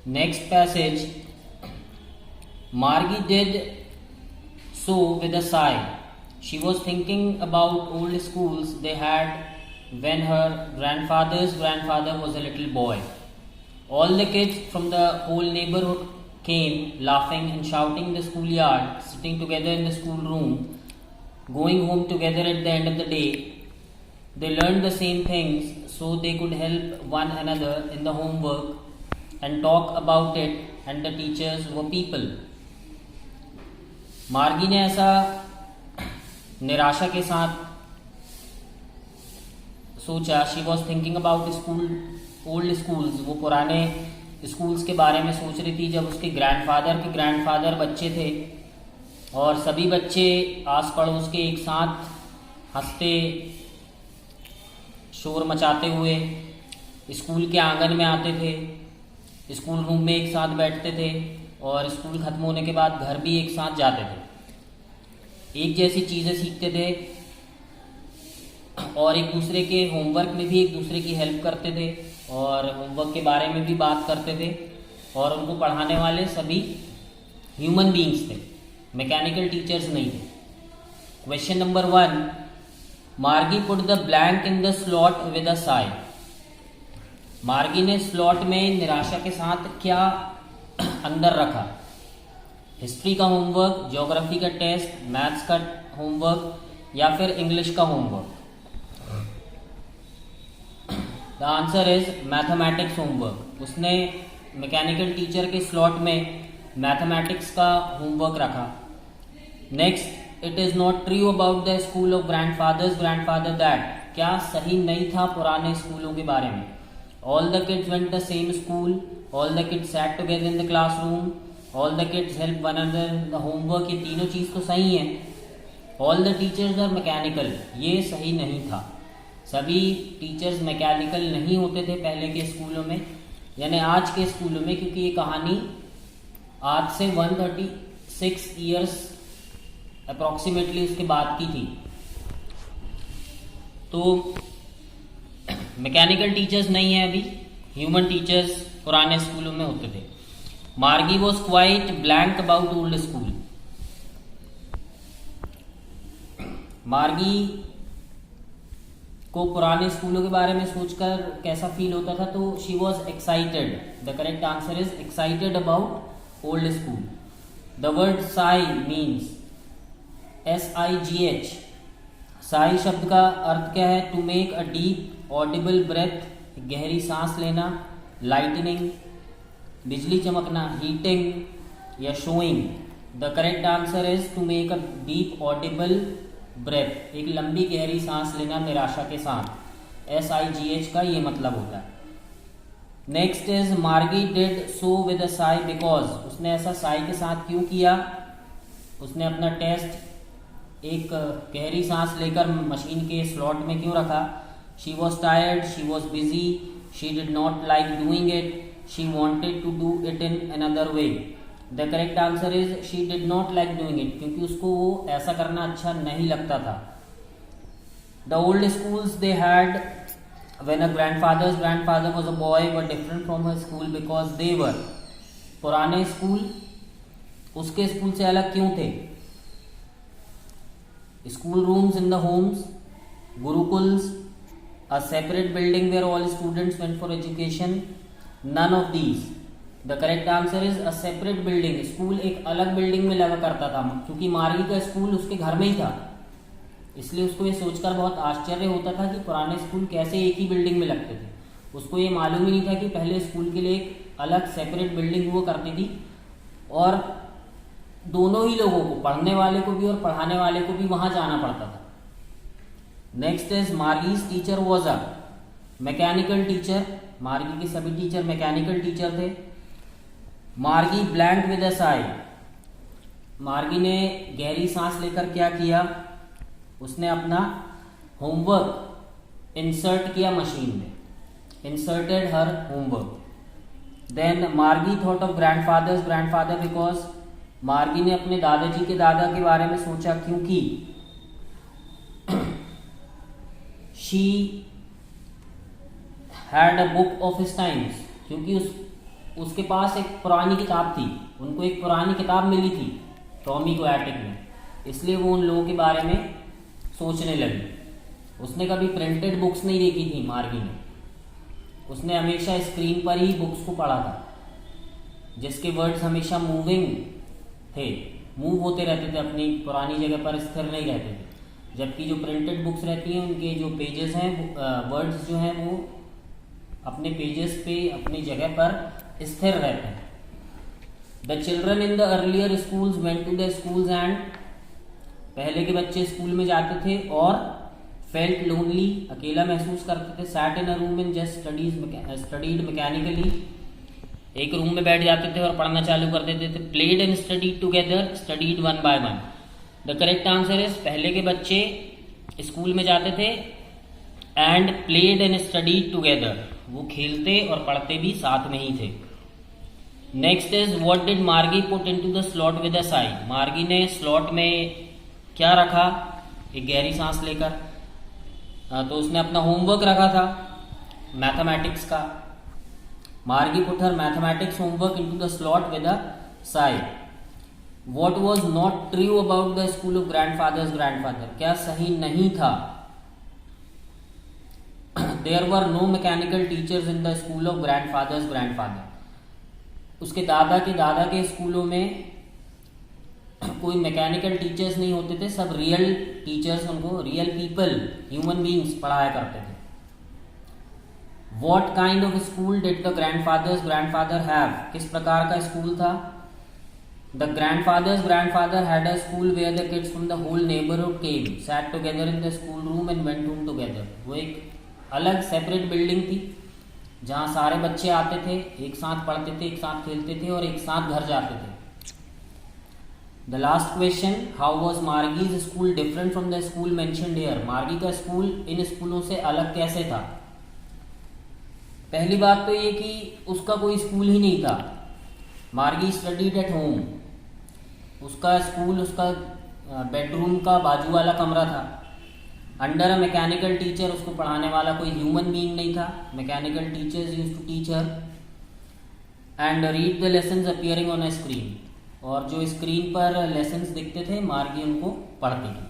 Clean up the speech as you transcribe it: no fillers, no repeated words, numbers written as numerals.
Next passage, Margie did so with a sigh. She was thinking about old schools they had when her grandfather's grandfather was a little boy. All the kids from the whole neighborhood came laughing and shouting in the schoolyard, sitting together in the schoolroom, going home together at the end of the day. They learned the same things so they could help one another in the homework and talk about it, and the teachers were people. मार्गी ने ऐसा निराशा के साथ सोचा. She was thinking about old schools. वो पुराने schools के बारे में सोच रही थी जब उसके ग्रैंडफादर बच्चे थे और सभी बच्चे आस पड़ोस के एक साथ हंसते शोर मचाते हुए स्कूल के आंगन में आते थे, स्कूल रूम में एक साथ बैठते थे और स्कूल खत्म होने के बाद घर भी एक साथ जाते थे. एक जैसी चीज़ें सीखते थे और एक दूसरे के होमवर्क में भी एक दूसरे की हेल्प करते थे और होमवर्क के बारे में भी बात करते थे. और उनको पढ़ाने वाले सभी ह्यूमन बीइंग्स थे, मैकेनिकल टीचर्स नहीं थे. क्वेश्चन नंबर 1, मार्गी put the blank in the slot with a Sai. मार्गी ने स्लॉट में निराशा के साथ क्या अंदर रखा? हिस्ट्री का होमवर्क, ज्योग्राफी का टेस्ट, मैथ्स का होमवर्क या फिर इंग्लिश का homework? The answer is mathematics homework. उसने मैकेनिकल टीचर के स्लॉट में मैथमेटिक्स का होमवर्क रखा. Next, it is not true about the school of grandfather that. क्या सही नहीं था पुराने स्कूलों के बारे में? All the kids went the same school, all the kids set together in the classroom, all the kids help one another in the homework. ये तीनों चीज़ तो सही है. All the teachers are mechanical, ये सही नहीं था. सभी टीचर्स मैकेनिकल नहीं होते थे पहले के स्कूलों में, यानी आज के स्कूलों में, क्योंकि ये कहानी आज से 136 ईयर्स अप्रॉक्सीमेटली उसके बाद की थी. तो मैकेनिकल टीचर्स नहीं है अभी, ह्यूमन टीचर्स पुराने स्कूलों में होते थे. मार्गी was quite blank about old school. मार्गी को पुराने स्कूलों के बारे में सोचकर कैसा फील होता था? तो she was excited. The correct answer is excited about old school. The word sigh means SIGH. Sigh शब्द का अर्थ क्या है? To make a deep audible breath, गहरी सांस लेना. लाइटनिंग, बिजली चमकना. हीटिंग या showing. The correct answer is to make a deep audible breath, एक लंबी गहरी सांस लेना निराशा के साथ. SIGH का ये मतलब होता है. नेक्स्ट इज मार्गी did so with a Sai because. उसने ऐसा साई के साथ क्यों किया? उसने अपना टेस्ट एक गहरी सांस लेकर मशीन के स्लॉट में क्यों रखा? She was tired, she was busy, she did not like doing it, she wanted to do it in another way. The correct answer is she did not like doing it, क्योंकि उसको वो ऐसा करना अच्छा नहीं लगता था. The old schools they had when a grandfather was a boy were different from her school because they were. पुराने स्कूल उसके स्कूल से अलग क्यों थे? School rooms in the homes, gurukuls, a separate building where all students went for education, none of these. The correct answer is a separate building. School एक अलग building में लगा करता था, क्योंकि मार्गी का स्कूल उसके घर में ही था. इसलिए उसको ये सोचकर बहुत आश्चर्य होता था कि पुराने स्कूल कैसे एक ही बिल्डिंग में लगते थे. उसको ये मालूम ही नहीं था कि पहले स्कूल के लिए एक अलग सेपरेट बिल्डिंग हुआ करती थी और दोनों ही लोगों को, पढ़ने वाले को भी और पढ़ाने वाले को भी वहां जाना पड़ता था. Next is Margi's teacher was a mechanical teacher. Margi के सभी टीचर मैकेनिकल टीचर थे. मार्गी ब्लैंक विद अ साई. मार्गी ने गहरी सांस लेकर क्या किया? उसने अपना होमवर्क इंसर्ट किया मशीन में. Inserted her homework. देन मार्गी थॉट ऑफ ग्रैंडफादर बिकॉज. मार्गी ने अपने दादाजी के दादा के बारे में सोचा क्योंकि she had a book of his times, क्योंकि उसके पास एक पुरानी किताब थी, उनको एक पुरानी किताब मिली थी टॉमी को एटिक में, इसलिए वो उन लोगों के बारे में सोचने लगी। उसने कभी प्रिंटेड बुक्स नहीं देखी थी मार्गी ने, उसने हमेशा स्क्रीन पर ही बुक्स को पढ़ा था, जिसके वर्ड्स हमेशा मूविंग थे, मूव होते रहते थे, अपनी पुरानी जगह पर स्थिर नहीं रहते थे। जबकि जो प्रिंटेड बुक्स रहती हैं उनके जो पेजेस हैं, वर्ड्स जो हैं वो अपने पेजेस पे अपनी जगह पर स्थिर रहते हैं। The children in the earlier schools went to the schools and, पहले के बच्चे स्कूल में जाते थे और फेल्ट लोनली, अकेला महसूस करते थे। Sat in a room and just studied mechanically, एक रूम में बैठ जाते थे और पढ़ना चालू कर देते थे। Played and studied together, studied one by one. The correct answer is, पहले के बच्चे स्कूल में जाते थे and played and studied together, वो खेलते और पढ़ते भी साथ में ही थे। नेक्स्ट इज, व्हाट डिड मार्गी put into the slot with a Sai, मार्गी ने स्लॉट में क्या रखा, एक गहरी सांस लेकर। तो उसने अपना होमवर्क रखा था मैथमेटिक्स का। मार्गी put her mathematics homework into the slot with a Sai. What was not true about the school of grandfather's grandfather, क्या सही नहीं था। There were no mechanical teachers in the school of grandfather's grandfather, उसके दादा के स्कूलों में कोई मैकेनिकल टीचर्स नहीं होते थे, सब रियल टीचर्स, उनको रियल पीपल, ह्यूमन बींग्स पढ़ाया करते थे। What kind of school did the grandfather's grandfather have, किस प्रकार का स्कूल था। The grandfather's grandfather had a school where the kids from the whole neighborhood came, sat together in the school room and went home together, वो एक अलग separate building थी जहाँ सारे बच्चे आते थे, एक साथ पढ़ते थे, एक साथ खेलते थे और एक साथ घर जाते थे। The last question, how was Margie's school different from the school mentioned here, मार्गी का स्कूल इन स्कूलों से अलग कैसे था। पहली बात तो ये कि उसका कोई स्कूल ही नहीं था, मार्गी स्टडीड एट होम, उसका स्कूल उसका बेडरूम का बाजू वाला कमरा था। अंडर अ मैकेनिकल टीचर, उसको पढ़ाने वाला कोई ह्यूमन बीइंग नहीं था, mechanical teachers used to teach her. And read the lessons appearing on a screen, और जो स्क्रीन पर लेसन्स दिखते थे मार्गी उनको पढ़ती थी।